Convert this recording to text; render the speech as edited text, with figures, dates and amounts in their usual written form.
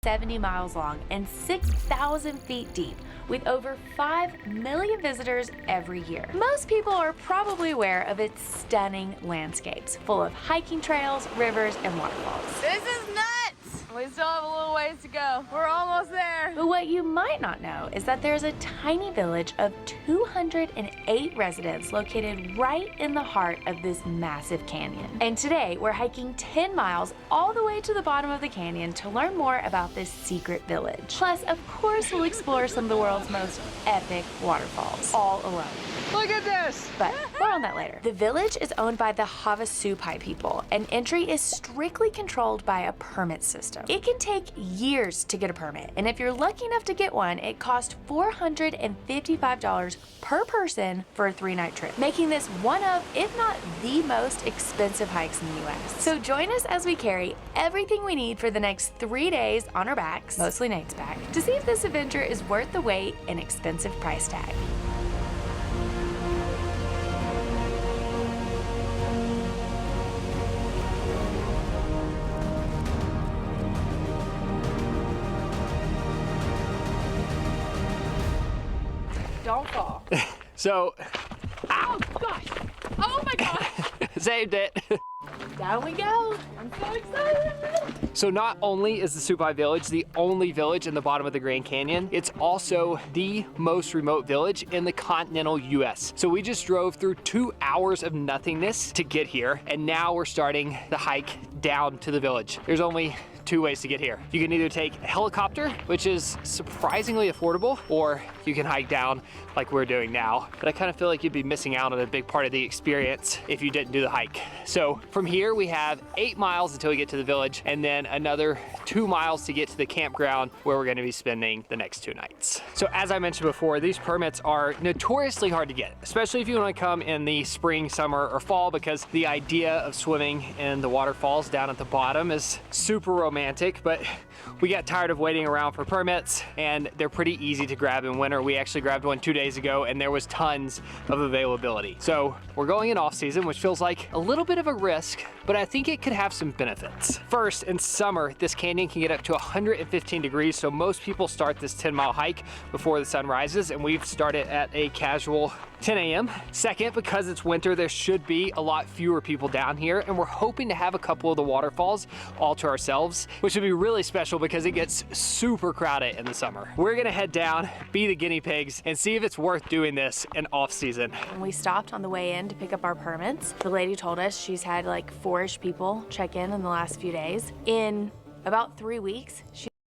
70 miles long and 6,000 feet deep, with over 5 million visitors every year. Most people are probably aware of its stunning landscapes, full of hiking trails, rivers, and waterfalls. This is nuts! We still have a little ways to go. We're almost there. But what you might not know is that there's a tiny village of 208 residents located right in the heart of this massive canyon. And today, we're hiking 10 miles all the way to the bottom of the canyon to learn more about this secret village. Plus, of course, we'll explore some of the world's most epic waterfalls, all alone. Look at this! But more on that later. The village is owned by the Havasupai people, and entry is strictly controlled by a permit system. It can take years to get a permit, and if you're lucky enough to get one, it costs $455 per person for a 3-night trip, making this one of, if not the most expensive hikes in the US. So join us as we carry everything we need for the next 3 days on our backs, mostly Nate's back, to see if this adventure is worth the wait and expensive price tag. Don't fall. So, Oh gosh! Oh my gosh! saved it. Down we go. I'm so excited! So not only is the Supai Village the only village in the bottom of the Grand Canyon, it's also the most remote village in the continental US. So we just drove through 2 hours of nothingness to get here, and now we're starting the hike down to the village. There's only 2 ways to get here. You can either take a helicopter, which is surprisingly affordable, or you can hike down like we're doing now. But I kind of feel like you'd be missing out on a big part of the experience if you didn't do the hike. So from here we have 8 miles until we get to the village, and then another 2 miles to get to the campground where we're gonna be spending the next 2 nights. So as I mentioned before, these permits are notoriously hard to get, especially if you wanna come in the spring, summer, or fall, because the idea of swimming in the waterfalls down at the bottom is super romantic, but we got tired of waiting around for permits, and they're pretty easy to grab in winter. We actually grabbed one 2 days ago, and there was tons of availability. So we're going in off season, which feels like a little bit of a risk, but I think it could have some benefits. First, in summer, this canyon can get up to 115 degrees, so most people start this 10-mile hike before the sun rises, and we've started at a casual 10 a.m. Second, because it's winter, there should be a lot fewer people down here, and we're hoping to have a couple of the waterfalls all to ourselves, which would be really special because it gets super crowded in the summer. We're gonna head down, be the guinea pigs, and see if it's worth doing this in off season. When we stopped on the way in to pick up our permits, the lady told us she's had like 4-ish people check in the last few days. In about 3 weeks, she